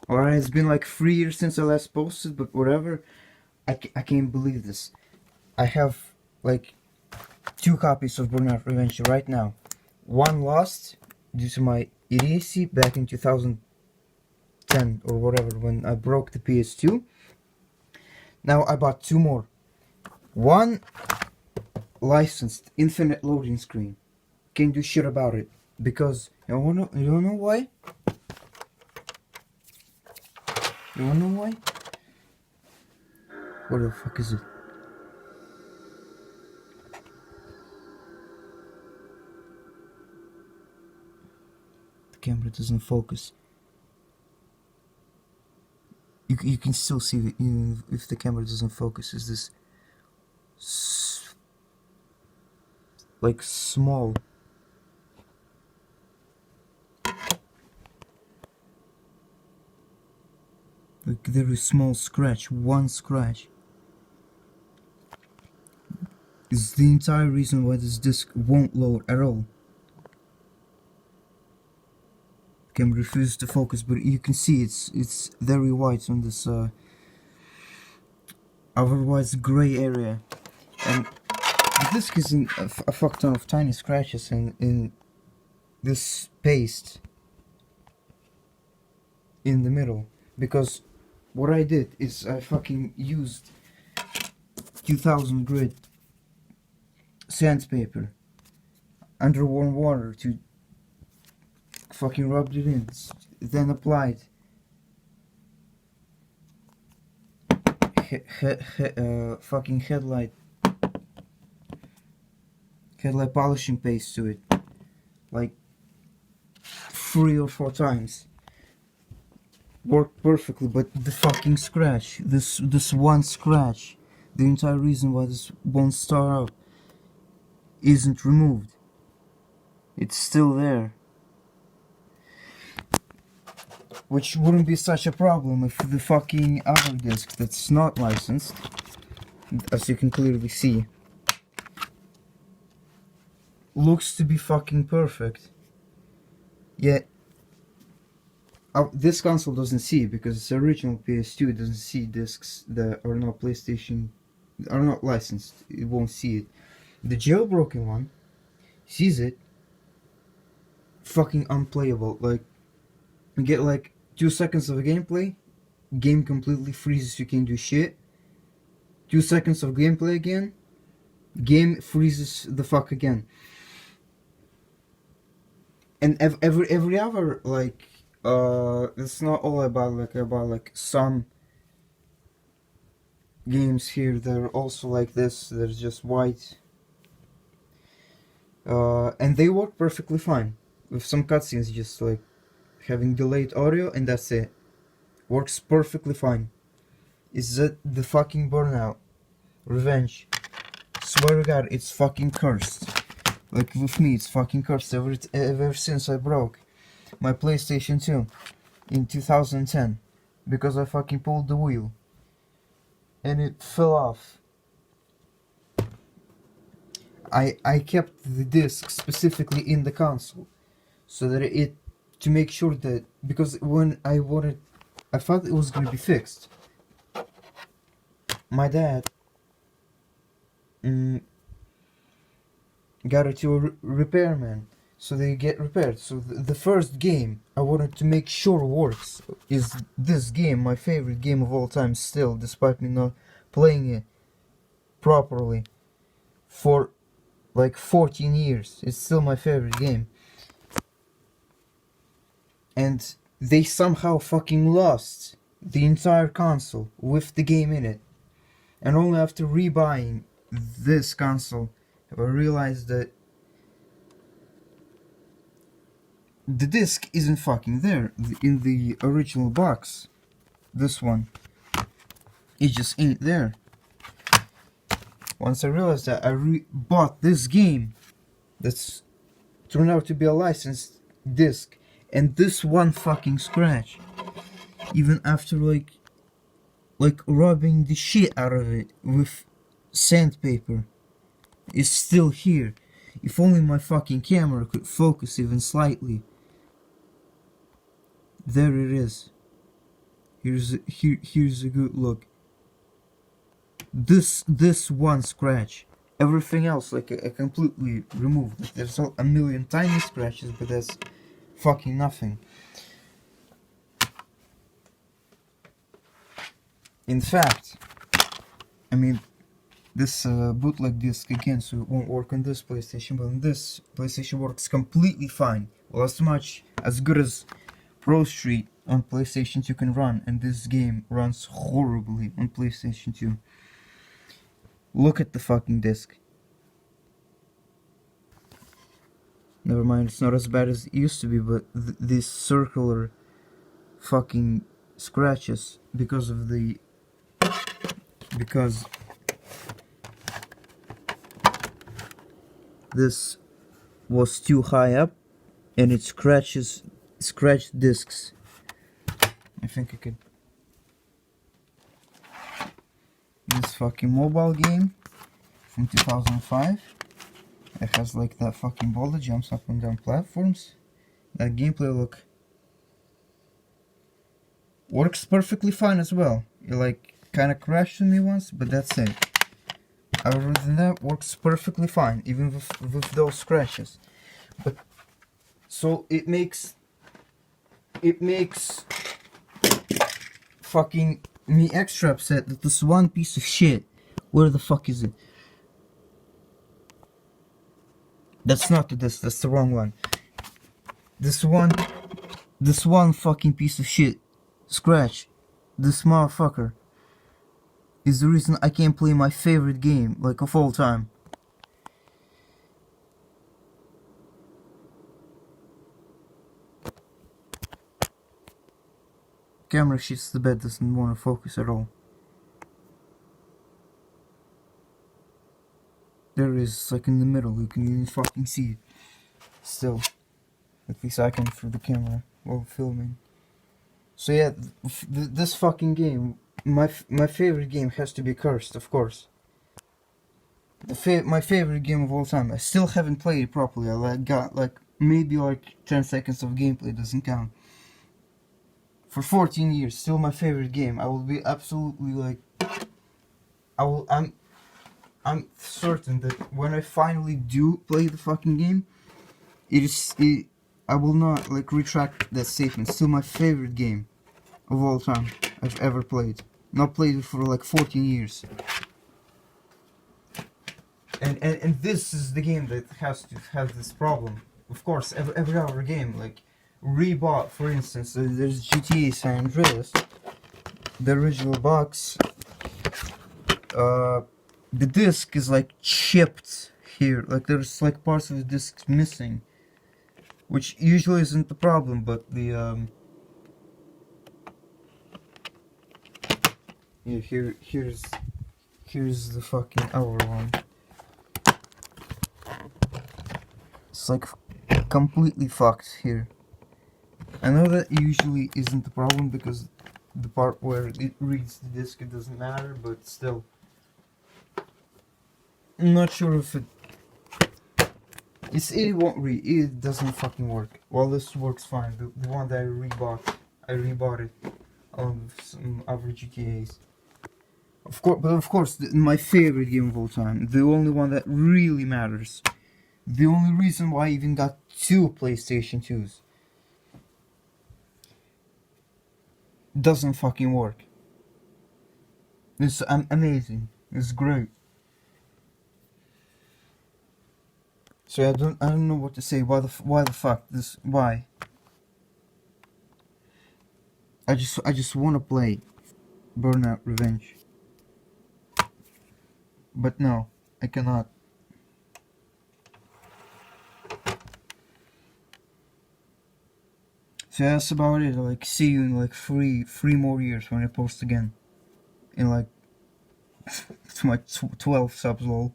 Alright, it's been like 3 years since I last posted, but whatever. I can't believe this. I have like 2 copies of Burnout Revenge right now. One lost due to my idiocy back in 2010 or whatever when I broke the PS2. Now I bought 2 more. One licensed, infinite loading screen. Can't do shit about it because you don't know why? You wanna know why? What the fuck is it? The camera doesn't focus. You can still see it even if the camera doesn't focus. Is this like small? Like there is small scratch, one scratch. Is the entire reason why this disc won't load at all. Camera refuses to focus, but you can see it's very white on this otherwise gray area, and the disc is in a fuck ton of tiny scratches in this paste in the middle, because what I did is I fucking used 2000 grit sandpaper under warm water to fucking rubbed it in, then applied fucking headlight polishing paste to it like 3 or 4 times. Worked perfectly, but the fucking scratch, this one scratch, the entire reason why this won't start up, isn't removed. It's still there. Which wouldn't be such a problem if the fucking other disc that's not licensed, as you can clearly see, looks to be fucking perfect. Yet this console doesn't see it because it's original PS2. It doesn't see discs that are not PlayStation, are not licensed. It won't see it. The jailbroken one sees it. Fucking unplayable. Like, you get like 2 seconds of gameplay, game completely freezes, you can't do shit. 2 seconds of gameplay again, game freezes the fuck again. And every other, like, it's not all about like some games here, they're also like this, they're just white. And they work perfectly fine. With some cutscenes just like having delayed audio, and that's it. Works perfectly fine. Is that the fucking Burnout Revenge? Swear to God, it's fucking cursed. Like with me, it's fucking cursed ever since I broke my PlayStation 2 in 2010 because I fucking pulled the wheel and it fell off. I kept the disc specifically in the console so that to make sure that, because when I thought it was gonna be fixed. My dad got it to a repairman, so they get repaired. So the first game I wanted to make sure works is this game, my favorite game of all time still, despite me not playing it properly for like 14 years. It's still my favorite game. And they somehow fucking lost the entire console with the game in it. And only after rebuying this console have I realized that the disc isn't fucking there in the original box. This one, it just ain't there. Once I realized that, I bought this game that's turned out to be a licensed disc, and this one fucking scratch, even after like rubbing the shit out of it with sandpaper, is still here. If only my fucking camera could focus even slightly. There it is. Here's a good look. This one scratch. Everything else like I completely removed. Like, there's a million tiny scratches, but that's fucking nothing. In fact, I mean, this bootleg disc again, so it won't work on this PlayStation, but on this PlayStation works completely fine. Well, as good as Pro Street on PlayStation 2 can run, and this game runs horribly on PlayStation 2. Look at the fucking disc. Never mind, it's not as bad as it used to be, but these circular fucking scratches because this was too high up and it scratched discs. I think I could. This fucking mobile game from 2005. It has like that fucking ball that jumps up and down platforms. That gameplay look works perfectly fine as well. It like kinda crashed on me once, but that's it. Other than that, works perfectly fine, even with those scratches. But so it makes fucking me extra upset that this one piece of shit. Where the fuck is it? That's not this. That's the wrong one. This one fucking piece of shit. Scratch. This motherfucker is the reason I can't play my favorite game, like, of all time. Camera shits the bed, doesn't want to focus at all. There it is, like in the middle, you can even fucking see it. Still. At least I can through the camera while filming. So yeah, this fucking game, my favorite game has to be Cursed, of course. My favorite game of all time. I still haven't played it properly. I got like maybe like 10 seconds of gameplay, doesn't count. For 14 years, still my favorite game. I will be absolutely like, I'm certain that when I finally do play the fucking game, I will not like retract that statement. Still my favorite game of all time I've ever played. Not played it for like 14 years. And this is the game that has to have this problem. Of course, every other game, like rebought, for instance, there's GTA San Andreas, the original box. The disc is like chipped here, like there's like parts of the disc missing, which usually isn't the problem, but the yeah, here's the fucking other one. It's like completely fucked here. I know that usually isn't the problem because the part where it reads the disc, it doesn't matter, but still. I'm not sure if it won't read. It doesn't fucking work. Well, this works fine. The one that I rebought it on some other GTAs. Of course, my favorite game of all time, the only one that really matters, the only reason why I even got 2 PlayStation 2s, doesn't fucking work. It's amazing. It's great. So I don't know what to say. Why the fuck this? Why? I just want to play Burnout Revenge, but no, I cannot. So that's about it. Like, see you in like three more years when I post again. In like to my 12 subs, lol.